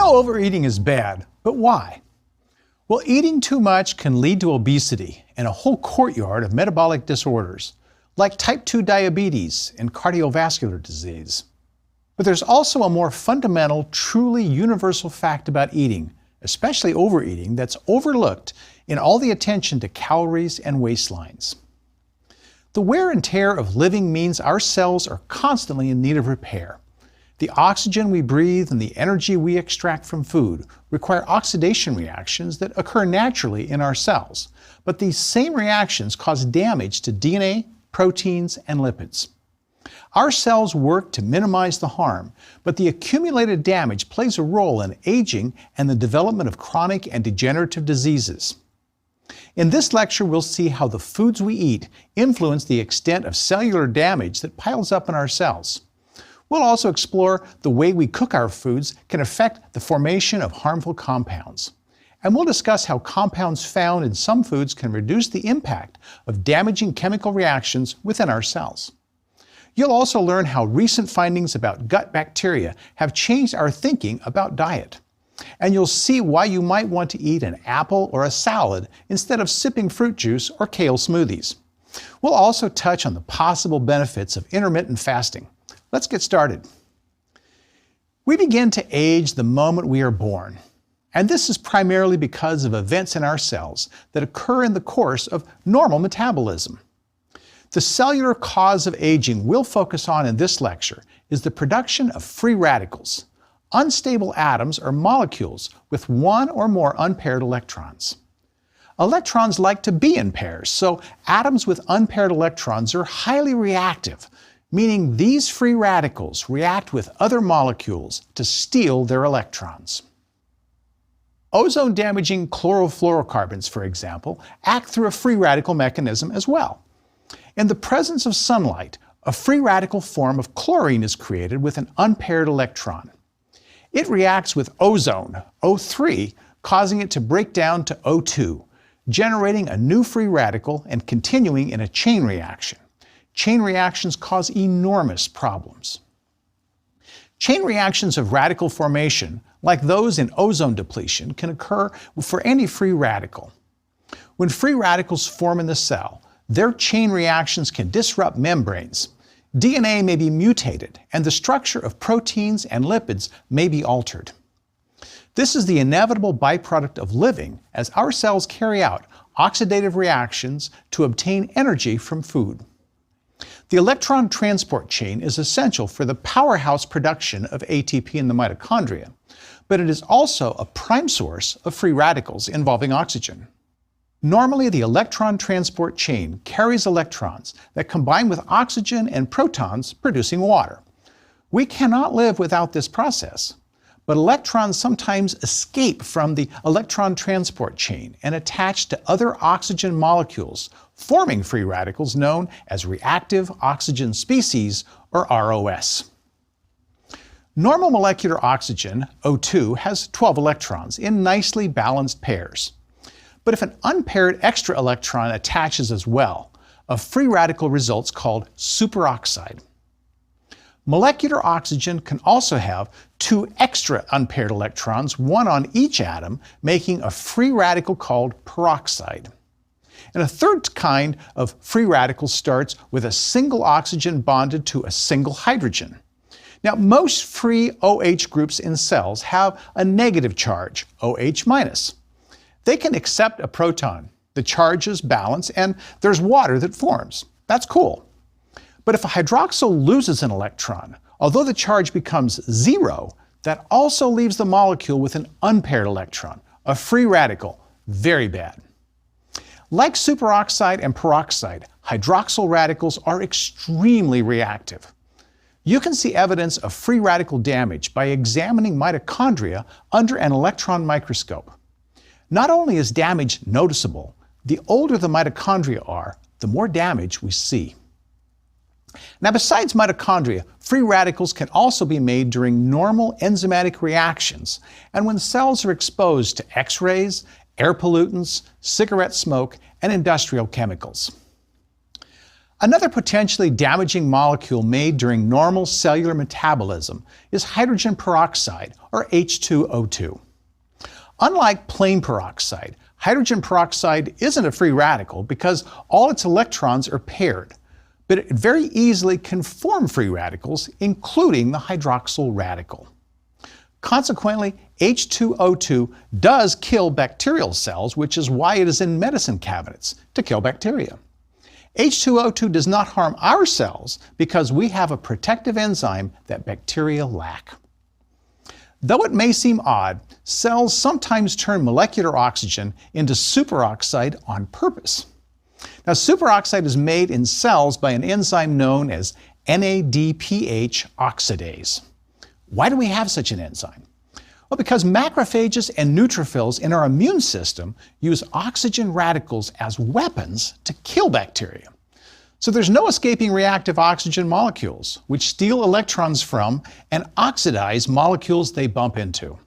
We know overeating is bad, but why? Well, eating too much can lead to obesity and a whole courtyard of metabolic disorders, like type 2 diabetes and cardiovascular disease. But there's also a more fundamental, truly universal fact about eating, especially overeating, that's overlooked in all the attention to calories and waistlines. The wear and tear of living means our cells are constantly in need of repair. The oxygen we breathe and the energy we extract from food require oxidation reactions that occur naturally in our cells, but these same reactions cause damage to DNA, proteins, and lipids. Our cells work to minimize the harm, but the accumulated damage plays a role in aging and the development of chronic and degenerative diseases. In this lecture, we'll see how the foods we eat influence the extent of cellular damage that piles up in our cells. We'll also explore the way we cook our foods can affect the formation of harmful compounds. And we'll discuss how compounds found in some foods can reduce the impact of damaging chemical reactions within our cells. You'll also learn how recent findings about gut bacteria have changed our thinking about diet. And you'll see why you might want to eat an apple or a salad instead of sipping fruit juice or kale smoothies. We'll also touch on the possible benefits of intermittent fasting. Let's get started. We begin to age the moment we are born. And this is primarily because of events in our cells that occur in the course of normal metabolism. The cellular cause of aging we'll focus on in this lecture is the production of free radicals. Unstable atoms are molecules with one or more unpaired electrons. Electrons like to be in pairs, so atoms with unpaired electrons are highly reactive, meaning these free radicals react with other molecules to steal their electrons. Ozone-damaging chlorofluorocarbons, for example, act through a free radical mechanism as well. In the presence of sunlight, a free radical form of chlorine is created with an unpaired electron. It reacts with ozone, O3, causing it to break down to O2, generating a new free radical and continuing in a chain reaction. Chain reactions cause enormous problems. Chain reactions of radical formation, like those in ozone depletion, can occur for any free radical. When free radicals form in the cell, their chain reactions can disrupt membranes. DNA may be mutated, and the structure of proteins and lipids may be altered. This is the inevitable byproduct of living, as our cells carry out oxidative reactions to obtain energy from food. The electron transport chain is essential for the powerhouse production of ATP in the mitochondria, but it is also a prime source of free radicals involving oxygen. Normally, the electron transport chain carries electrons that combine with oxygen and protons, producing water. We cannot live without this process, but electrons sometimes escape from the electron transport chain and attach to other oxygen molecules, forming free radicals known as reactive oxygen species, or ROS. Normal molecular oxygen, O2, has 12 electrons in nicely balanced pairs. But if an unpaired extra electron attaches as well, a free radical results called superoxide. Molecular oxygen can also have 2 extra unpaired electrons, one on each atom, making a free radical called peroxide. And a third kind of free radical starts with a single oxygen bonded to a single hydrogen. Now, most free OH groups in cells have a negative charge, OH-. They can accept a proton, the charges balance, and there's water that forms. That's cool. But if a hydroxyl loses an electron, although the charge becomes 0, that also leaves the molecule with an unpaired electron, a free radical. Very bad. Like superoxide and peroxide, hydroxyl radicals are extremely reactive. You can see evidence of free radical damage by examining mitochondria under an electron microscope. Not only is damage noticeable, the older the mitochondria are, the more damage we see. Now, besides mitochondria, free radicals can also be made during normal enzymatic reactions and when cells are exposed to X-rays, air pollutants, cigarette smoke, and industrial chemicals. Another potentially damaging molecule made during normal cellular metabolism is hydrogen peroxide, or H2O2. Unlike plain peroxide, hydrogen peroxide isn't a free radical because all its electrons are paired, but it very easily can form free radicals, including the hydroxyl radical. Consequently, H2O2 does kill bacterial cells, which is why it is in medicine cabinets, to kill bacteria. H2O2 does not harm our cells because we have a protective enzyme that bacteria lack. Though it may seem odd, cells sometimes turn molecular oxygen into superoxide on purpose. Now, superoxide is made in cells by an enzyme known as NADPH oxidase. Why do we have such an enzyme? Well, because macrophages and neutrophils in our immune system use oxygen radicals as weapons to kill bacteria. So there's no escaping reactive oxygen molecules, which steal electrons from and oxidize molecules they bump into.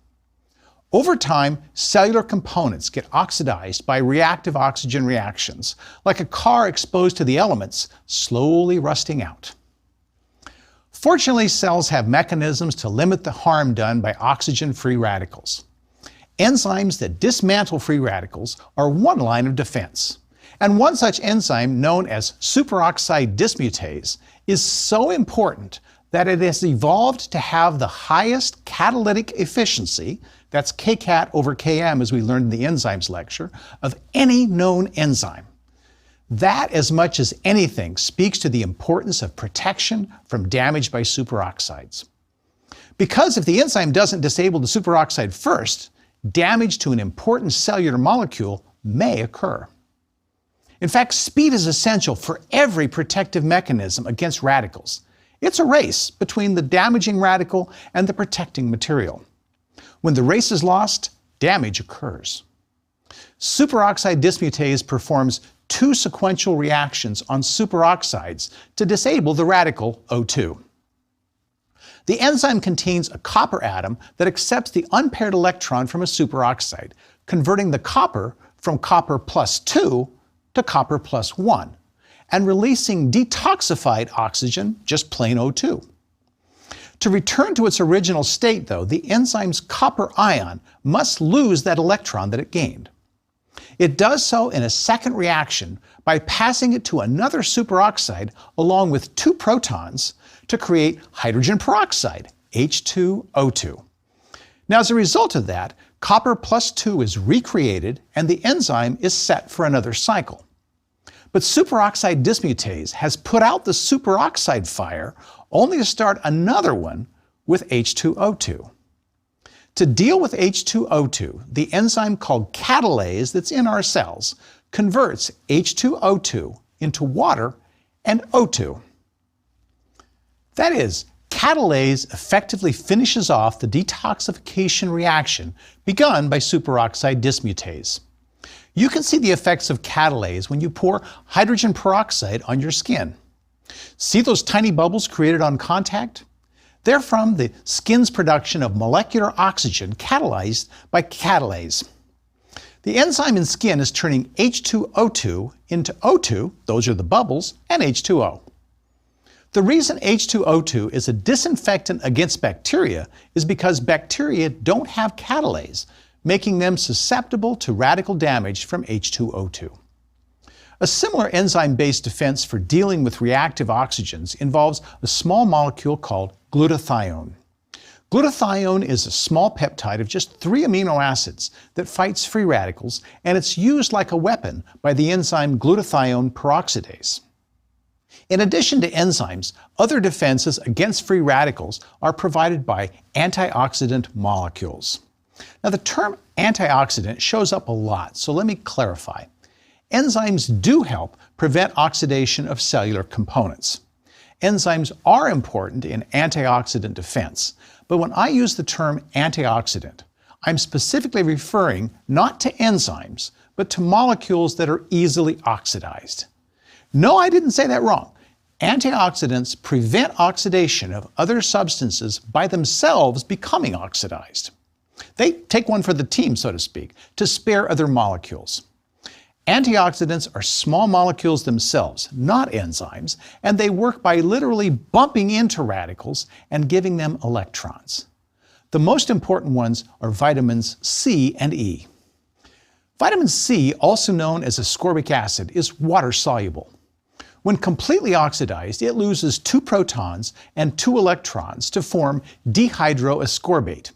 Over time, cellular components get oxidized by reactive oxygen reactions, like a car exposed to the elements slowly rusting out. Fortunately, cells have mechanisms to limit the harm done by oxygen-free radicals. Enzymes that dismantle free radicals are one line of defense. And one such enzyme, known as superoxide dismutase, is so important that it has evolved to have the highest catalytic efficiency, that's kcat over km as we learned in the enzymes lecture, of any known enzyme. That, as much as anything, speaks to the importance of protection from damage by superoxides. Because if the enzyme doesn't disable the superoxide first, damage to an important cellular molecule may occur. In fact, speed is essential for every protective mechanism against radicals. It's a race between the damaging radical and the protecting material. When the race is lost, damage occurs. Superoxide dismutase performs two sequential reactions on superoxides to disable the radical O2. The enzyme contains a copper atom that accepts the unpaired electron from a superoxide, converting the copper from copper plus 2 to copper plus 1, and releasing detoxified oxygen, just plain O2. To return to its original state, though, the enzyme's copper ion must lose that electron that it gained. It does so in a second reaction by passing it to another superoxide along with two protons to create hydrogen peroxide, H2O2. Now, as a result of that, copper plus 2 is recreated and the enzyme is set for another cycle. But superoxide dismutase has put out the superoxide fire only to start another one with H2O2. To deal with H2O2, the enzyme called catalase that's in our cells converts H2O2 into water and O2. That is, catalase effectively finishes off the detoxification reaction begun by superoxide dismutase. You can see the effects of catalase when you pour hydrogen peroxide on your skin. See those tiny bubbles created on contact? They're from the skin's production of molecular oxygen catalyzed by catalase. The enzyme in skin is turning H2O2 into O2, those are the bubbles, and H2O. The reason H2O2 is a disinfectant against bacteria is because bacteria don't have catalase, making them susceptible to radical damage from H2O2. A similar enzyme-based defense for dealing with reactive oxygens involves a small molecule called glutathione. Glutathione is a small peptide of just 3 amino acids that fights free radicals, and it's used like a weapon by the enzyme glutathione peroxidase. In addition to enzymes, other defenses against free radicals are provided by antioxidant molecules. Now, the term antioxidant shows up a lot, so let me clarify. Enzymes do help prevent oxidation of cellular components. Enzymes are important in antioxidant defense, but when I use the term antioxidant, I'm specifically referring not to enzymes, but to molecules that are easily oxidized. No, I didn't say that wrong. Antioxidants prevent oxidation of other substances by themselves becoming oxidized. They take one for the team, so to speak, to spare other molecules. Antioxidants are small molecules themselves, not enzymes, and they work by literally bumping into radicals and giving them electrons. The most important ones are vitamins C and E. Vitamin C, also known as ascorbic acid, is water-soluble. When completely oxidized, it loses 2 protons and 2 electrons to form dehydroascorbate.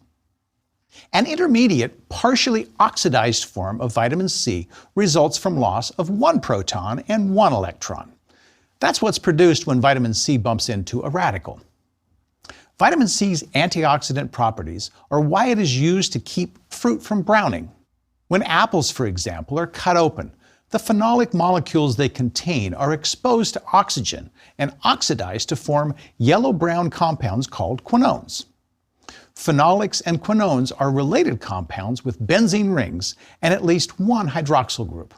An intermediate, partially oxidized form of vitamin C results from loss of 1 proton and 1 electron. That's what's produced when vitamin C bumps into a radical. Vitamin C's antioxidant properties are why it is used to keep fruit from browning. When apples, for example, are cut open, the phenolic molecules they contain are exposed to oxygen and oxidized to form yellow-brown compounds called quinones. Phenolics and quinones are related compounds with benzene rings and at least 1 hydroxyl group.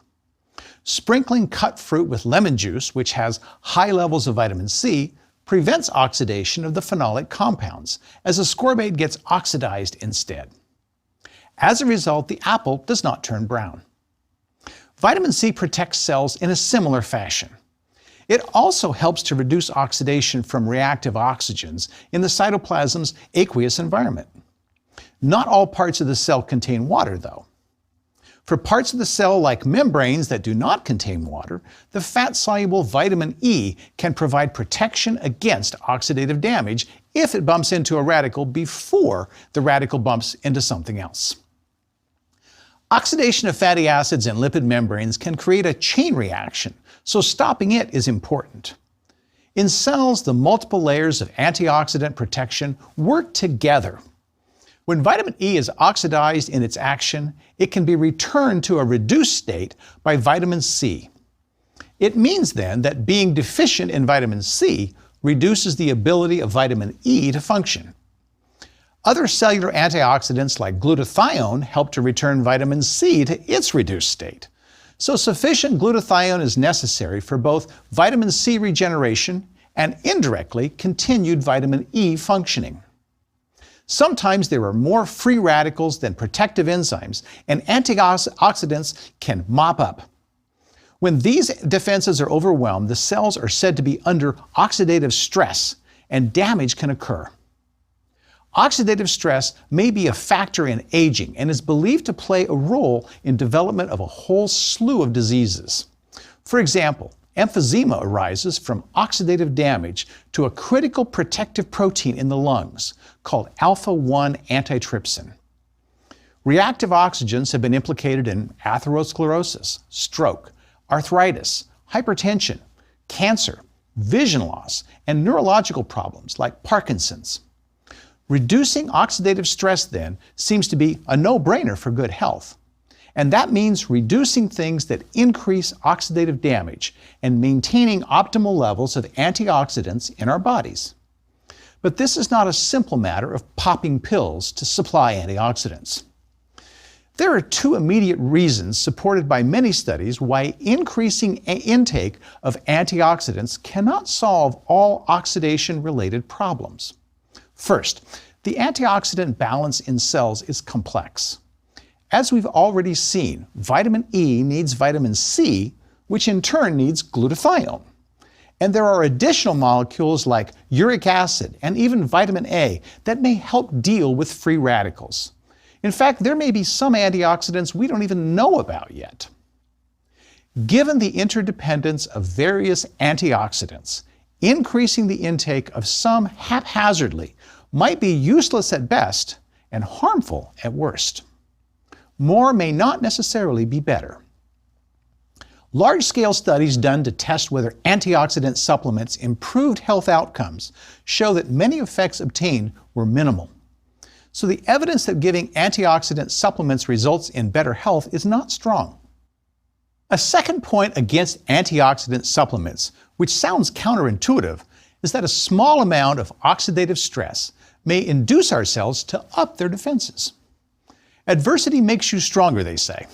Sprinkling cut fruit with lemon juice, which has high levels of vitamin C, prevents oxidation of the phenolic compounds, as ascorbate gets oxidized instead. As a result, the apple does not turn brown. Vitamin C protects cells in a similar fashion. It also helps to reduce oxidation from reactive oxygens in the cytoplasm's aqueous environment. Not all parts of the cell contain water, though. For parts of the cell like membranes that do not contain water, the fat-soluble vitamin E can provide protection against oxidative damage if it bumps into a radical before the radical bumps into something else. Oxidation of fatty acids in lipid membranes can create a chain reaction, so stopping it is important. In cells, the multiple layers of antioxidant protection work together. When vitamin E is oxidized in its action, it can be returned to a reduced state by vitamin C. It means then that being deficient in vitamin C reduces the ability of vitamin E to function. Other cellular antioxidants like glutathione help to return vitamin C to its reduced state. So sufficient glutathione is necessary for both vitamin C regeneration and indirectly continued vitamin E functioning. Sometimes there are more free radicals than protective enzymes, and antioxidants can mop up. When these defenses are overwhelmed, the cells are said to be under oxidative stress, and damage can occur. Oxidative stress may be a factor in aging and is believed to play a role in development of a whole slew of diseases. For example, emphysema arises from oxidative damage to a critical protective protein in the lungs called alpha-1 antitrypsin. Reactive oxygens have been implicated in atherosclerosis, stroke, arthritis, hypertension, cancer, vision loss, and neurological problems like Parkinson's. Reducing oxidative stress, then, seems to be a no-brainer for good health. And that means reducing things that increase oxidative damage and maintaining optimal levels of antioxidants in our bodies. But this is not a simple matter of popping pills to supply antioxidants. There are 2 immediate reasons supported by many studies why increasing intake of antioxidants cannot solve all oxidation-related problems. First, the antioxidant balance in cells is complex. As we've already seen, vitamin E needs vitamin C, which in turn needs glutathione. And there are additional molecules like uric acid and even vitamin A that may help deal with free radicals. In fact, there may be some antioxidants we don't even know about yet. Given the interdependence of various antioxidants, increasing the intake of some haphazardly might be useless at best and harmful at worst. More may not necessarily be better. Large-scale studies done to test whether antioxidant supplements improved health outcomes show that many effects obtained were minimal. So the evidence that giving antioxidant supplements results in better health is not strong. A second point against antioxidant supplements, which sounds counterintuitive, is that a small amount of oxidative stress may induce our cells to up their defenses. Adversity makes you stronger, they say.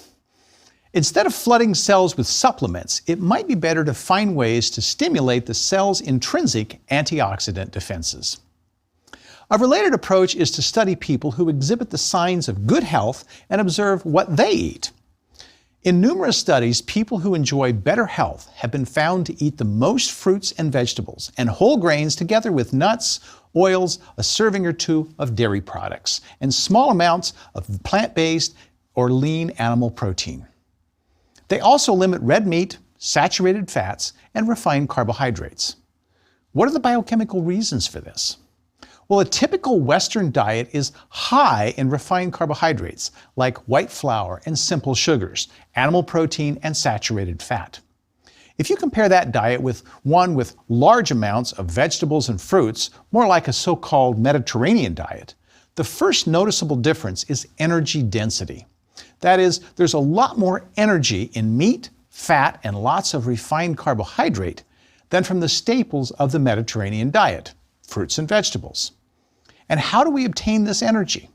Instead of flooding cells with supplements, it might be better to find ways to stimulate the cell's intrinsic antioxidant defenses. A related approach is to study people who exhibit the signs of good health and observe what they eat. In numerous studies, people who enjoy better health have been found to eat the most fruits and vegetables and whole grains together with nuts, oils, a serving or two of dairy products, and small amounts of plant-based or lean animal protein. They also limit red meat, saturated fats, and refined carbohydrates. What are the biochemical reasons for this? Well, a typical Western diet is high in refined carbohydrates like white flour and simple sugars, animal protein, and saturated fat. If you compare that diet with one with large amounts of vegetables and fruits, more like a so-called Mediterranean diet, the first noticeable difference is energy density. That is, there's a lot more energy in meat, fat, and lots of refined carbohydrate than from the staples of the Mediterranean diet, fruits and vegetables. And how do we obtain this energy?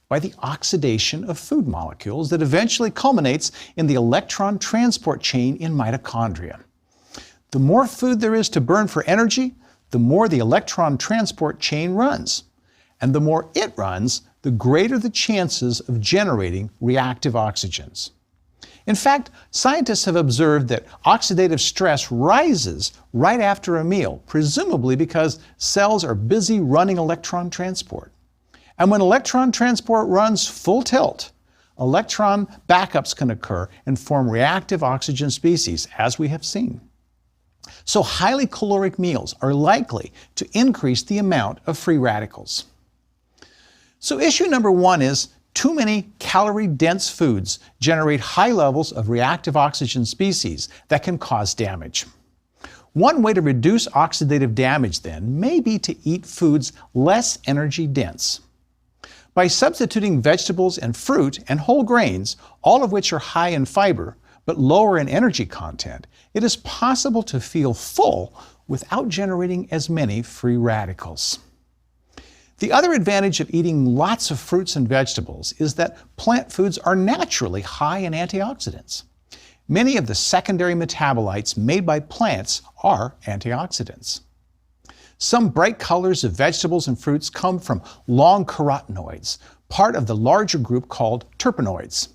By the oxidation of food molecules that eventually culminates in the electron transport chain in mitochondria. The more food there is to burn for energy, the more the electron transport chain runs. And the more it runs, the greater the chances of generating reactive oxygens. In fact, scientists have observed that oxidative stress rises right after a meal, presumably because cells are busy running electron transport. And when electron transport runs full tilt, electron backups can occur and form reactive oxygen species, as we have seen. So highly caloric meals are likely to increase the amount of free radicals. So issue number one is too many calorie-dense foods generate high levels of reactive oxygen species that can cause damage. One way to reduce oxidative damage, then, may be to eat foods less energy-dense. By substituting vegetables and fruit and whole grains, all of which are high in fiber but lower in energy content, it is possible to feel full without generating as many free radicals. The other advantage of eating lots of fruits and vegetables is that plant foods are naturally high in antioxidants. Many of the secondary metabolites made by plants are antioxidants. Some bright colors of vegetables and fruits come from long carotenoids, part of the larger group called terpenoids.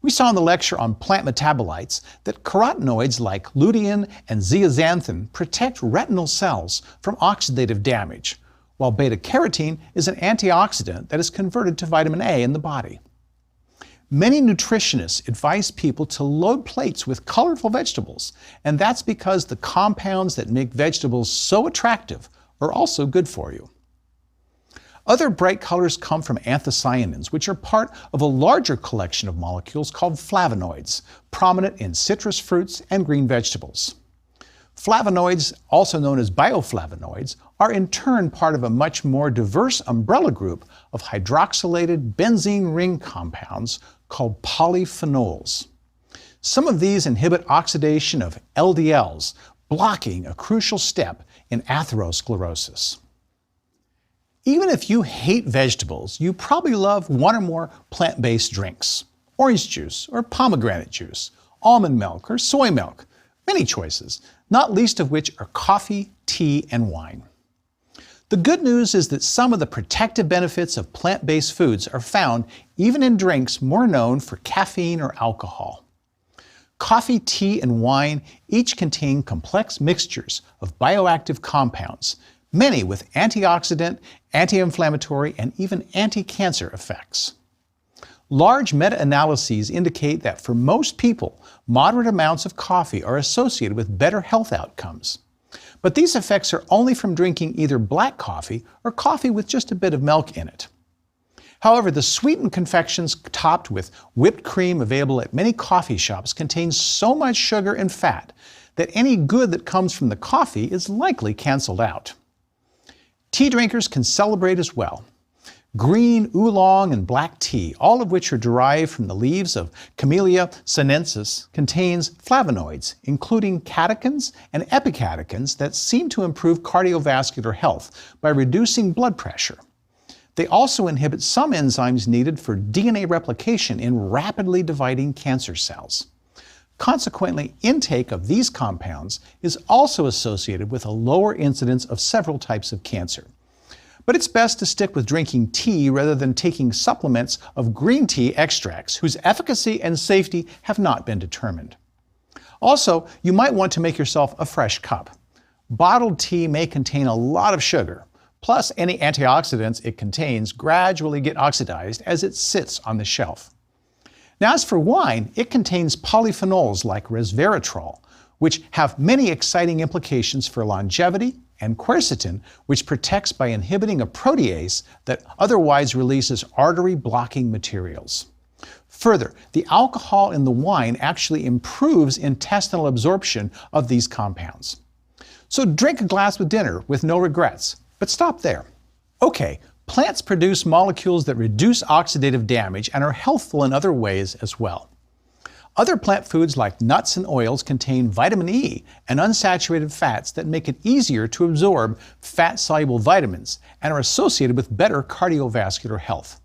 We saw in the lecture on plant metabolites that carotenoids like lutein and zeaxanthin protect retinal cells from oxidative damage, while beta-carotene is an antioxidant that is converted to vitamin A in the body. Many nutritionists advise people to load plates with colorful vegetables, and that's because the compounds that make vegetables so attractive are also good for you. Other bright colors come from anthocyanins, which are part of a larger collection of molecules called flavonoids, prominent in citrus fruits and green vegetables. Flavonoids, also known as bioflavonoids, are in turn part of a much more diverse umbrella group of hydroxylated benzene ring compounds called polyphenols. Some of these inhibit oxidation of LDLs, blocking a crucial step in atherosclerosis. Even if you hate vegetables, you probably love one or more plant-based drinks: orange juice or pomegranate juice, almond milk or soy milk, many choices, not least of which are coffee, tea, and wine. The good news is that some of the protective benefits of plant-based foods are found even in drinks more known for caffeine or alcohol. Coffee, tea, and wine each contain complex mixtures of bioactive compounds, many with antioxidant, anti-inflammatory, and even anti-cancer effects. Large meta-analyses indicate that for most people, moderate amounts of coffee are associated with better health outcomes. But these effects are only from drinking either black coffee or coffee with just a bit of milk in it. However, the sweetened confections topped with whipped cream available at many coffee shops contain so much sugar and fat that any good that comes from the coffee is likely canceled out. Tea drinkers can celebrate as well. Green, oolong, and black tea, all of which are derived from the leaves of Camellia sinensis, contains flavonoids, including catechins and epicatechins that seem to improve cardiovascular health by reducing blood pressure. They also inhibit some enzymes needed for DNA replication in rapidly dividing cancer cells. Consequently, intake of these compounds is also associated with a lower incidence of several types of cancer. But it's best to stick with drinking tea rather than taking supplements of green tea extracts whose efficacy and safety have not been determined. Also, you might want to make yourself a fresh cup. Bottled tea may contain a lot of sugar, plus any antioxidants it contains gradually get oxidized as it sits on the shelf. Now, as for wine, it contains polyphenols like resveratrol, which have many exciting implications for longevity, and quercetin, which protects by inhibiting a protease that otherwise releases artery-blocking materials. Further, the alcohol in the wine actually improves intestinal absorption of these compounds. So drink a glass with dinner with no regrets, but stop there. Okay, plants produce molecules that reduce oxidative damage and are healthful in other ways as well. Other plant foods like nuts and oils contain vitamin E and unsaturated fats that make it easier to absorb fat-soluble vitamins and are associated with better cardiovascular health.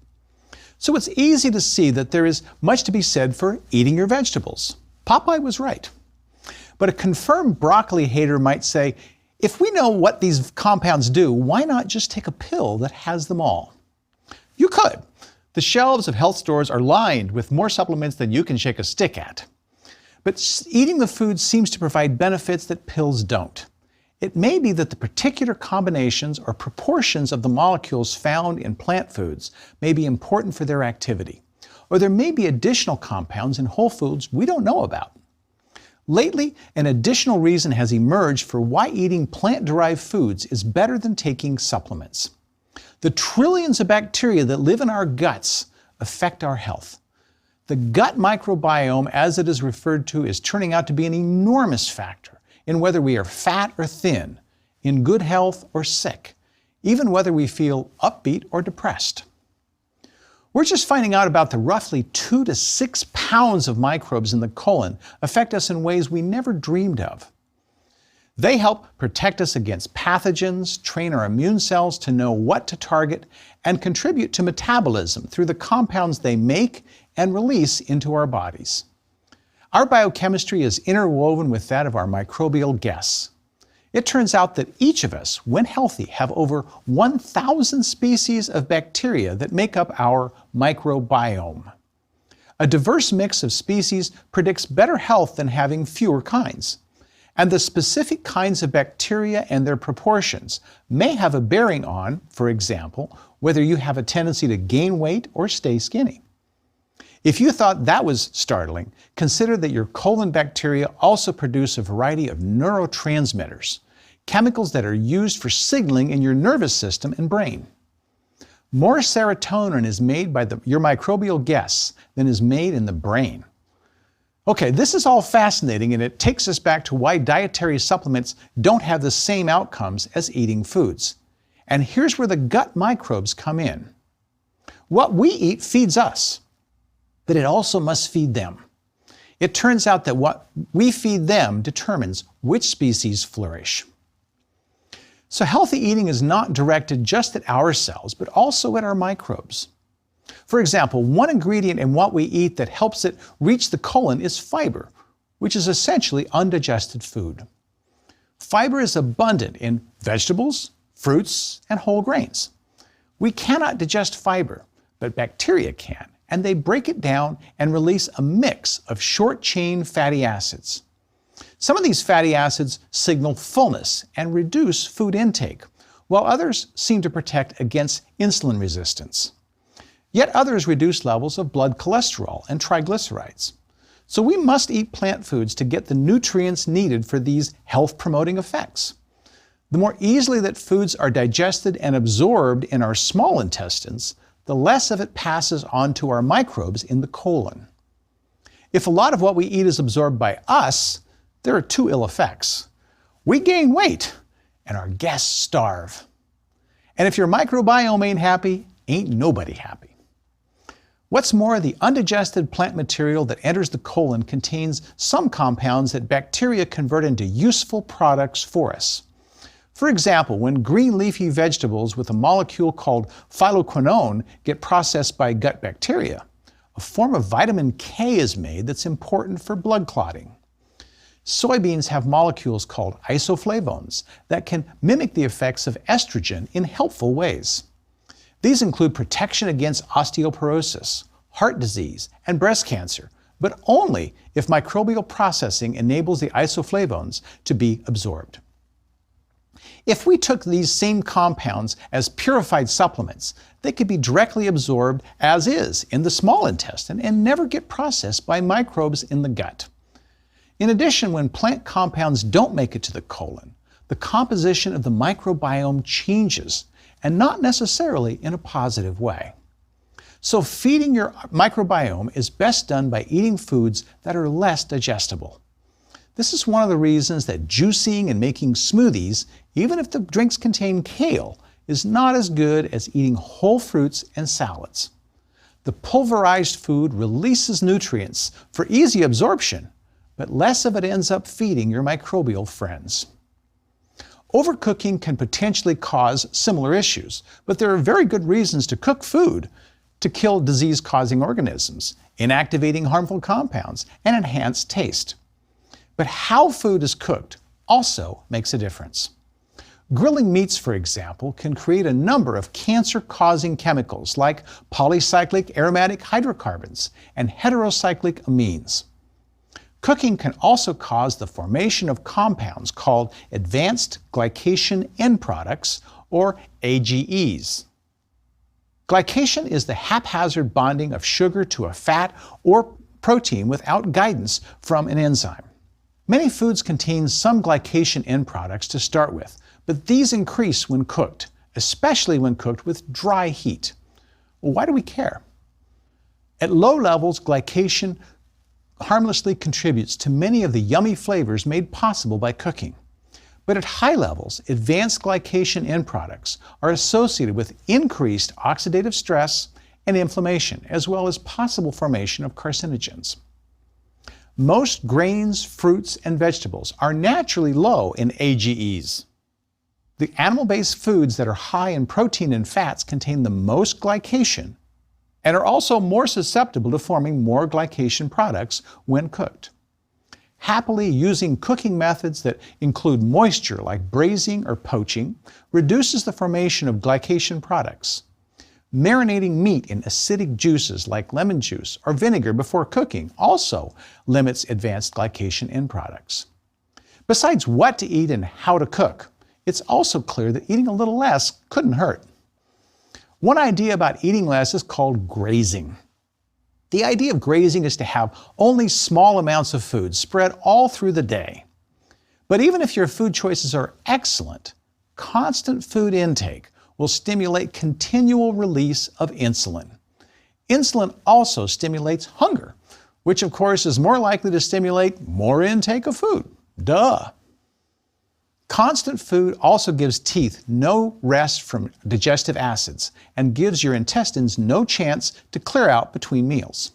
So it's easy to see that there is much to be said for eating your vegetables. Popeye was right. But a confirmed broccoli hater might say, if we know what these compounds do, why not just take a pill that has them all? You could. The shelves of health stores are lined with more supplements than you can shake a stick at. But eating the food seems to provide benefits that pills don't. It may be that the particular combinations or proportions of the molecules found in plant foods may be important for their activity, or there may be additional compounds in whole foods we don't know about. Lately, an additional reason has emerged for why eating plant-derived foods is better than taking supplements. The trillions of bacteria that live in our guts affect our health. The gut microbiome, as it is referred to, is turning out to be an enormous factor in whether we are fat or thin, in good health or sick, even whether we feel upbeat or depressed. We're just finding out about the roughly 2 to 6 pounds of microbes in the colon affect us in ways we never dreamed of. They help protect us against pathogens, train our immune cells to know what to target, and contribute to metabolism through the compounds they make and release into our bodies. Our biochemistry is interwoven with that of our microbial guests. It turns out that each of us, when healthy, have over 1,000 species of bacteria that make up our microbiome. A diverse mix of species predicts better health than having fewer kinds. And the specific kinds of bacteria and their proportions may have a bearing on, for example, whether you have a tendency to gain weight or stay skinny. If you thought that was startling, consider that your colon bacteria also produce a variety of neurotransmitters, chemicals that are used for signaling in your nervous system and brain. More serotonin is made by your microbial guests than is made in the brain. Okay, this is all fascinating, and it takes us back to why dietary supplements don't have the same outcomes as eating foods. And here's where the gut microbes come in. What we eat feeds us, but it also must feed them. It turns out that what we feed them determines which species flourish. So healthy eating is not directed just at our cells, but also at our microbes. For example, one ingredient in what we eat that helps it reach the colon is fiber, which is essentially undigested food. Fiber is abundant in vegetables, fruits, and whole grains. We cannot digest fiber, but bacteria can, and they break it down and release a mix of short-chain fatty acids. Some of these fatty acids signal fullness and reduce food intake, while others seem to protect against insulin resistance. Yet others reduce levels of blood cholesterol and triglycerides. So we must eat plant foods to get the nutrients needed for these health-promoting effects. The more easily that foods are digested and absorbed in our small intestines, the less of it passes on to our microbes in the colon. If a lot of what we eat is absorbed by us, there are two ill effects. We gain weight, and our guests starve. And if your microbiome ain't happy, ain't nobody happy. What's more, the undigested plant material that enters the colon contains some compounds that bacteria convert into useful products for us. For example, when green leafy vegetables with a molecule called phyloquinone get processed by gut bacteria, a form of vitamin K is made that's important for blood clotting. Soybeans have molecules called isoflavones that can mimic the effects of estrogen in helpful ways. These include protection against osteoporosis, heart disease, and breast cancer, but only if microbial processing enables the isoflavones to be absorbed. If we took these same compounds as purified supplements, they could be directly absorbed as is in the small intestine and never get processed by microbes in the gut. In addition, when plant compounds don't make it to the colon, the composition of the microbiome changes, and not necessarily in a positive way. So feeding your microbiome is best done by eating foods that are less digestible. This is one of the reasons that juicing and making smoothies, even if the drinks contain kale, is not as good as eating whole fruits and salads. The pulverized food releases nutrients for easy absorption, but less of it ends up feeding your microbial friends. Overcooking can potentially cause similar issues, but there are very good reasons to cook food to kill disease-causing organisms, inactivating harmful compounds, and enhance taste. But how food is cooked also makes a difference. Grilling meats, for example, can create a number of cancer-causing chemicals like polycyclic aromatic hydrocarbons and heterocyclic amines. Cooking can also cause the formation of compounds called advanced glycation end products, or AGEs. Glycation is the haphazard bonding of sugar to a fat or protein without guidance from an enzyme. Many foods contain some glycation end products to start with, but these increase when cooked, especially when cooked with dry heat. Well, why do we care? At low levels, glycation harmlessly contributes to many of the yummy flavors made possible by cooking. But at high levels, advanced glycation end products are associated with increased oxidative stress and inflammation, as well as possible formation of carcinogens. Most grains, fruits, and vegetables are naturally low in AGEs. The animal-based foods that are high in protein and fats contain the most glycation and are also more susceptible to forming more glycation products when cooked. Happily, using cooking methods that include moisture like braising or poaching reduces the formation of glycation products. Marinating meat in acidic juices like lemon juice or vinegar before cooking also limits advanced glycation end products. Besides what to eat and how to cook, it's also clear that eating a little less couldn't hurt. One idea about eating less is called grazing. The idea of grazing is to have only small amounts of food spread all through the day. But even if your food choices are excellent, constant food intake will stimulate continual release of insulin. Insulin also stimulates hunger, which of course is more likely to stimulate more intake of food. Duh! Constant food also gives teeth no rest from digestive acids and gives your intestines no chance to clear out between meals.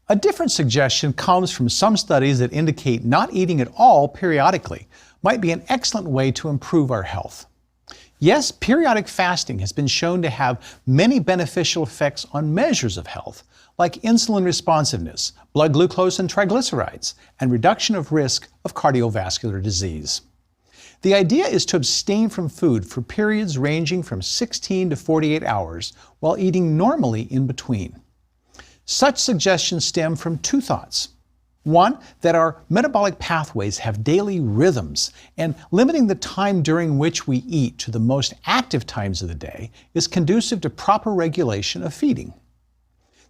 A different suggestion comes from some studies that indicate not eating at all periodically might be an excellent way to improve our health. Yes, periodic fasting has been shown to have many beneficial effects on measures of health, like insulin responsiveness, blood glucose and triglycerides, and reduction of risk of cardiovascular disease. The idea is to abstain from food for periods ranging from 16 to 48 hours while eating normally in between. Such suggestions stem from two thoughts. One, that our metabolic pathways have daily rhythms, and limiting the time during which we eat to the most active times of the day is conducive to proper regulation of feeding.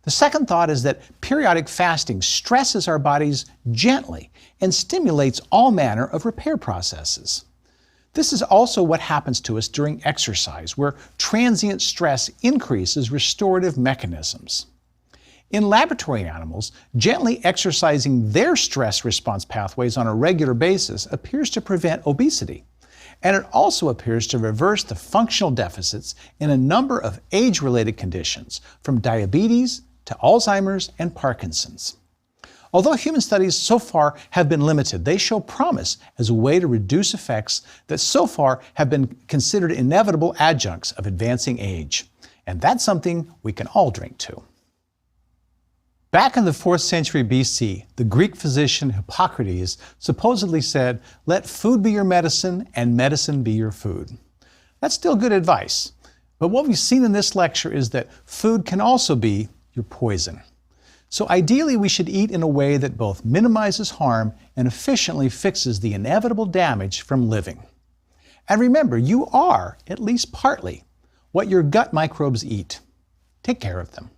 The second thought is that periodic fasting stresses our bodies gently and stimulates all manner of repair processes. This is also what happens to us during exercise, where transient stress increases restorative mechanisms. In laboratory animals, gently exercising their stress response pathways on a regular basis appears to prevent obesity, and it also appears to reverse the functional deficits in a number of age-related conditions, from diabetes to Alzheimer's and Parkinson's. Although human studies so far have been limited, they show promise as a way to reduce effects that so far have been considered inevitable adjuncts of advancing age. And that's something we can all drink to. Back in the 4th century BC, the Greek physician Hippocrates supposedly said, "Let food be your medicine and medicine be your food." That's still good advice. But what we've seen in this lecture is that food can also be your poison. So ideally, we should eat in a way that both minimizes harm and efficiently fixes the inevitable damage from living. And remember, you are, at least partly, what your gut microbes eat. Take care of them.